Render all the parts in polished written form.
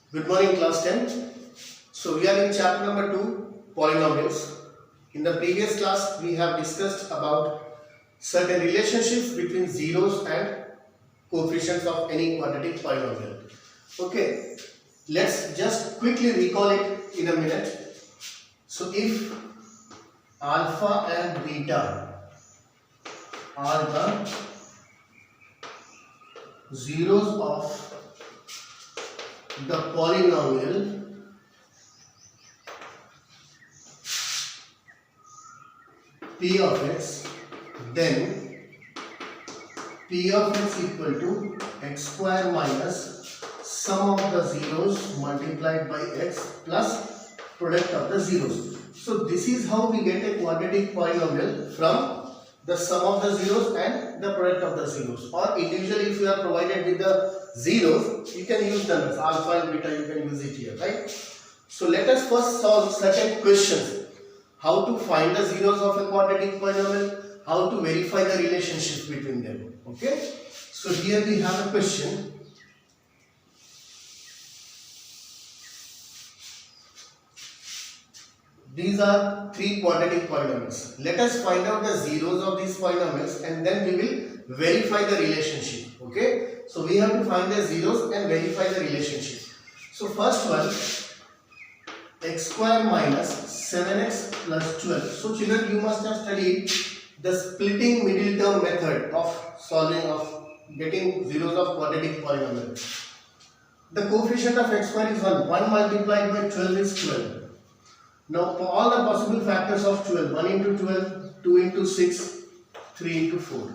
Good morning, class 10. So we are in chapter number 2, polynomials. In the previous class, we have discussed about certain relationships between zeros and coefficients of any quadratic polynomial. Okay, let's just quickly recall it in a minute. So if alpha and beta are the zeros of the polynomial P of x, then P of x equal to x square minus sum of the zeros multiplied by x plus product of the zeros. So this is how we get a quadratic polynomial from the sum of the zeros and the product of the zeros. Or individually, if you are provided with the zeros, you can use them as alpha and beta, you can use it here, right? So let us first solve certain questions. How to find the zeros of a quadratic polynomial, how to verify the relationship between them. Okay, so here we have a question. These are three quadratic polynomials. Let us find out the zeros of these polynomials and then we will verify the relationship. Okay, so we have to find the zeros and verify the relationship. So first one, x square minus 7x plus 12. So children, you must have studied the splitting middle term method of solving, of getting zeros of quadratic polynomial. The coefficient of x square is 1. 1 multiplied by 12 is 12. Now for all the possible factors of 12, 1 into 12, 2 into 6, 3 into 4.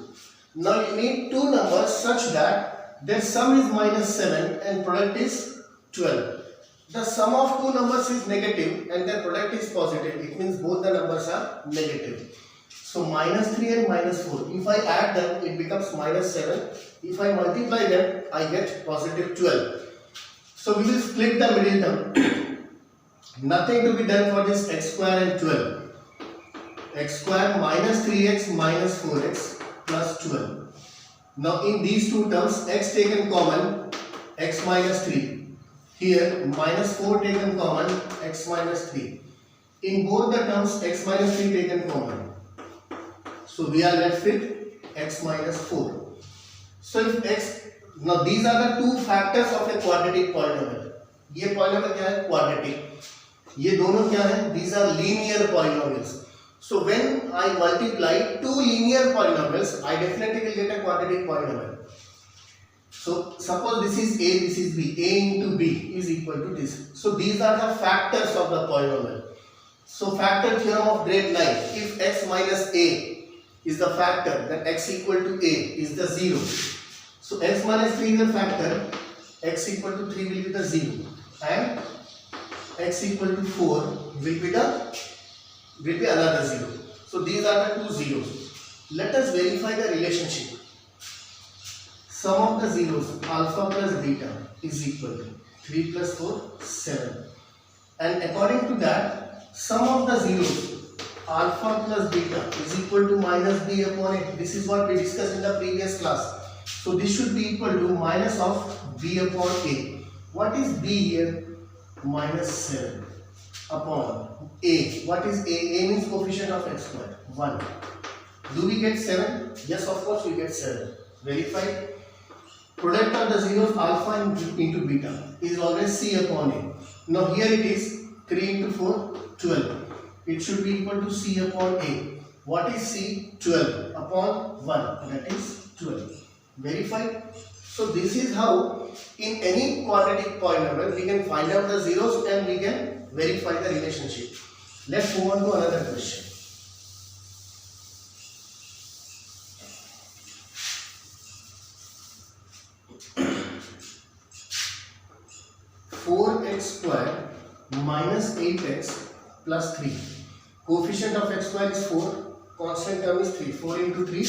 Now you need two numbers such that their sum is minus 7 and product is 12. The sum of two numbers is negative and their product is positive. It means both the numbers are negative. So minus 3 and minus 4. If I add them, it becomes minus 7. If I multiply them, I get positive 12. So we will split the middle term. Nothing to be done for this x square and 12. X square minus 3x minus 4x plus 12. Now in these two terms, x taken common, x minus 3. Here minus 4 taken common, x minus 3. In both the terms, x minus 3 taken common. So we are left with x minus 4. So if x, now these are the two factors of a quadratic polynomial. ये polynomial क्या है? Quadratic. ये दोनों क्या है? These are linear polynomials. So when I multiply two linear polynomials, I definitely will get a quadratic polynomial. So suppose this is a, this is b. A into b is equal to this. So these are the factors of the polynomial. So factor theorem of straight line. If x minus a is the factor, then x equal to a is the 0. So x minus 3 is the factor, x equal to 3 will be the 0, and x equal to 4 will be another 0. So these are the two zeros. Let us verify the relationship. Sum of the zeros alpha plus beta is equal to 3 plus 4, 7. And according to that, sum of the zeros alpha plus beta is equal to minus b upon a. This is what we discussed in the previous class. So this should be equal to minus of b upon a. What is b here? Minus 7 upon a. What is a? A means coefficient of x square, 1. Do we get 7? Yes, of course we get 7. Verify. Product of the zeros alpha into beta is always c upon a. Now here it is 3 into 4, 12. It should be equal to c upon a. What is c? 12 upon 1, that is 12. Verify. So this is how in any quadratic polynomial we can find out the zeros and we can verify the relationship. Let's move on to another question. (4x square minus 8x plus 3). Coefficient of x square is 4, constant term is 3. 4 into 3,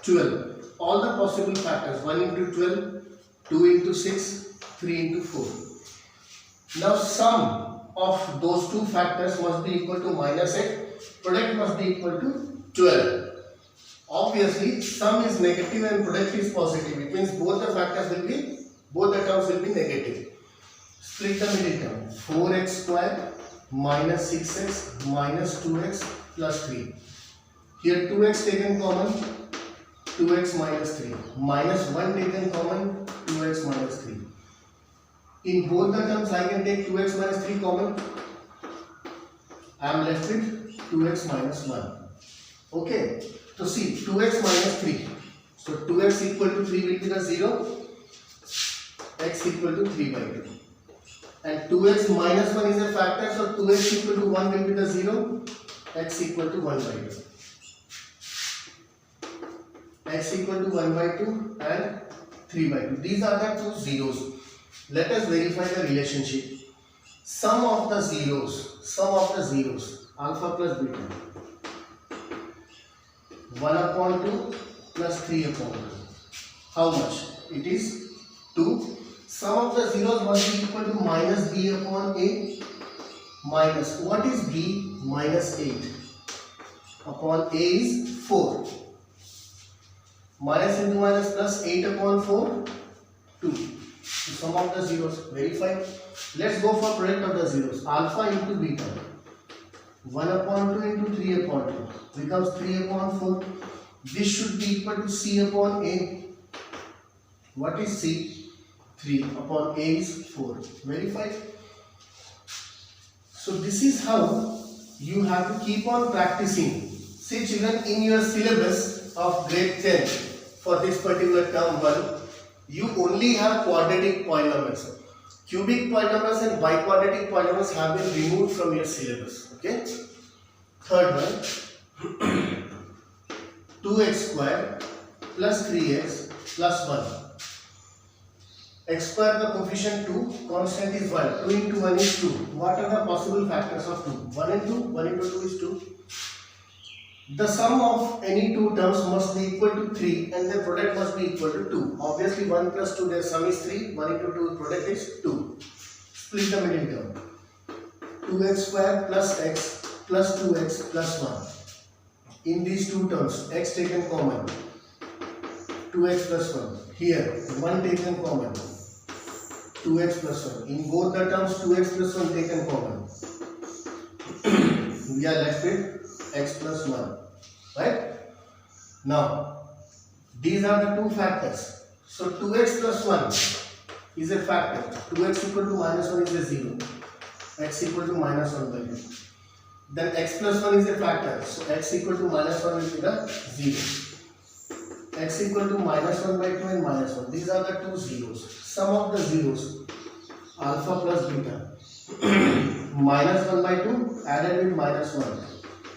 12. All the possible factors, 1 into 12, 2 into 6, 3 into 4. Now sum of those two factors must be equal to minus 8. Product must be equal to 12. Obviously, sum is negative and product is positive. It means both the terms will be negative. Split the middle term. 4x square minus 6x minus 2x plus 3. Here 2x taken common, 2x minus 3. Minus 1 taken common, 2x minus 3. In both the terms I can take 2x minus 3 common. I am left with 2x minus 1. Okay. So see, 2x minus 3. So 2x equal to 3 will be the 0. X equal to 3 by 2. And 2x minus 1 is a factor. So 2x equal to 1 will be the 0. X equal to 1 by 2. X equal to 1 by 2 and 3 by 2. These are the two zeros. Let us verify the relationship. Sum of the zeros, alpha plus beta. 1 upon 2 plus 3 upon 2. How much? It is 2. Sum of the zeros must be equal to minus b upon a minus. What is b? Minus 8. Upon a is 4. Minus into minus plus 8 upon 4, 2. So sum of the zeros, verify. Let's go for product of the zeros. Alpha into beta. 1 upon 2 into 3 upon 2 becomes 3 upon 4. This should be equal to c upon a. What is c? 3 upon a is 4. Verify. So this is how you have to keep on practicing. See children, in your syllabus of grade 10 for this particular term 1, you only have quadratic polynomials. Cubic polynomials and biquadratic polynomials have been removed from your syllabus. Okay. Third one, 2x square plus 3x plus 1. X square the coefficient 2, constant is 1. 2 into 1 is 2. What are the possible factors of 2? 1 into 2 is 2. The sum of any two terms must be equal to 3 and the product must be equal to 2. Obviously 1 plus 2, their sum is 3. 1 into 2 product is 2. Split the middle term. 2x square plus x plus 2x plus 1. In these two terms, x taken common, 2x plus 1. Here 1 taken common, 2x plus 1. In both the terms 2x plus 1 taken common. We are left with x plus 1. Right? Now, these are the two factors. So 2x plus 1 is a factor. 2x equal to minus 1 is a 0. X equal to minus 1 by 2. Then x plus 1 is a factor. So x equal to minus 1 will be the 0. X equal to minus 1 by 2 and minus 1. These are the two zeros. Sum of the zeros, alpha plus beta. Minus 1 by 2 added with minus 1.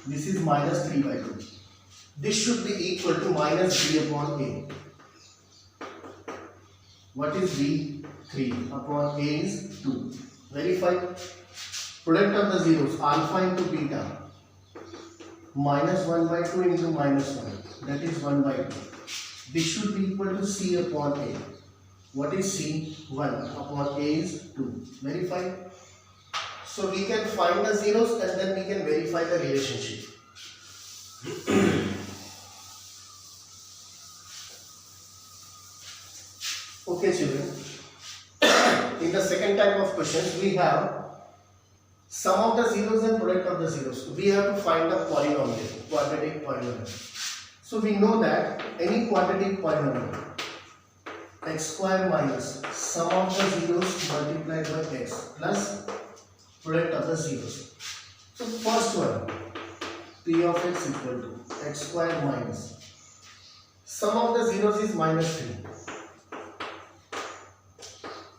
This is minus 3 by 2. This should be equal to minus b upon a. What is b? 3 upon a is 2. Verify. Product of the zeros, alpha into beta. Minus 1 by 2 into minus 1. That is 1 by 2. This should be equal to c upon a. What is c? 1 upon a is 2. Verify. So we can find the zeros and then we can verify the relationship. Okay children. In the second type of questions we have sum of the zeros and product of the zeros. We have to find the polynomial, quadratic polynomial. So we know that any quadratic polynomial, x square minus sum of the zeros multiplied by x plus product of the zeros. So first one, p of x equal to x square minus sum of the zeros is minus 3.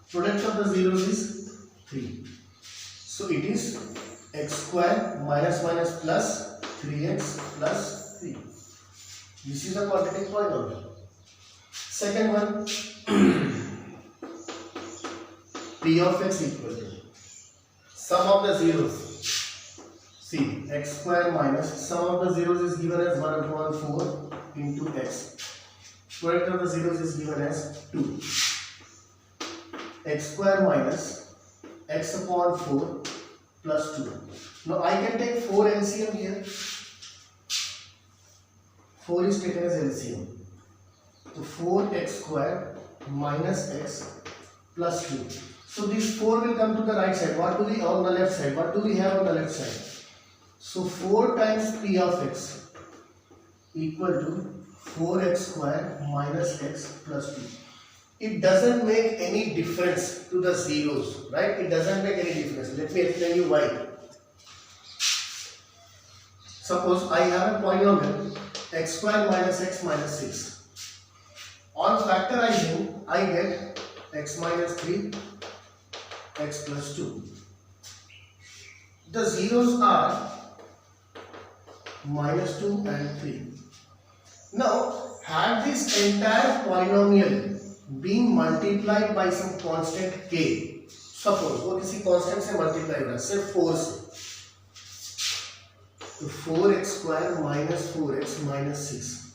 Product of the zeros is 3. So it is x square minus minus plus 3x plus 3. This is a quadratic polynomial. Second one, p of x equal to sum of the zeros. See, x square minus sum of the zeros is given as 1 upon 4 into x. Product of the zeros is given as 2. X square minus x upon 4 plus 2. Now I can take 4 LCM here. 4 is taken as LCM. So 4x square minus x plus 2. So this 4 will come to the right side. What do we on the left side? What do we have on the left side? So 4 times p of x equal to 4x square minus x plus 2. It doesn't make any difference to the zeros, right? It doesn't make any difference. Let me explain you why. Suppose I have a polynomial x square minus x minus 6. On factorizing, I get x minus 3, x plus 2. The zeros are minus 2 and 3. Now, had this entire polynomial been multiplied by some constant k, suppose वो किसी constant से multiply होगा, सिर्फ 4 से, तो 4x square minus 4x minus 6.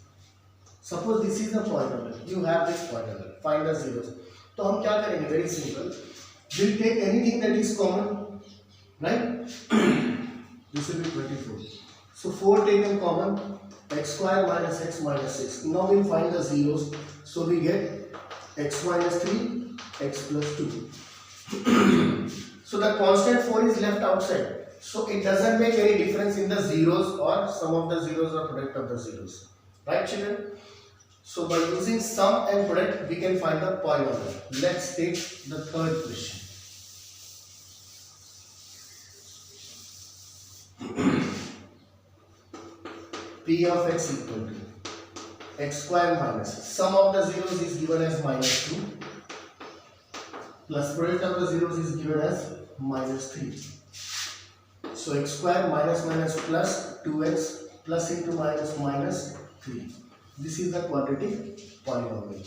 Suppose this is the polynomial. You have this polynomial. Find the zeros. तो हम क्या करेंगे? Very simple. We'll take anything that is common, right? This will be 24. So 4 taken common, x square minus x minus 6. Now we'll find the zeros. So we get x minus 3, x plus 2. So the constant 4 is left outside. So it doesn't make any difference in the zeros or sum of the zeros or product of the zeros. Right, children? So by using sum and product, we can find the polynomial. Let's take the third question. P of x equal to x square minus sum of the zeros is given as minus 2 plus product of the zeros is given as minus 3. So x square minus minus plus 2x plus into minus minus 3. This is the quadratic polynomial.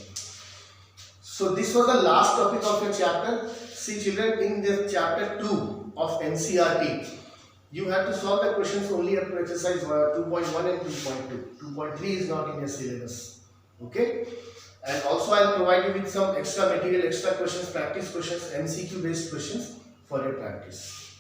So this was the last topic of your chapter. See children, in this chapter 2 of NCERT, you have to solve the questions only up to exercise 2.1 and 2.2. 2.3 is not in your syllabus. Okay? And also I will provide you with some extra material, extra questions, practice questions, MCQ based questions for your practice.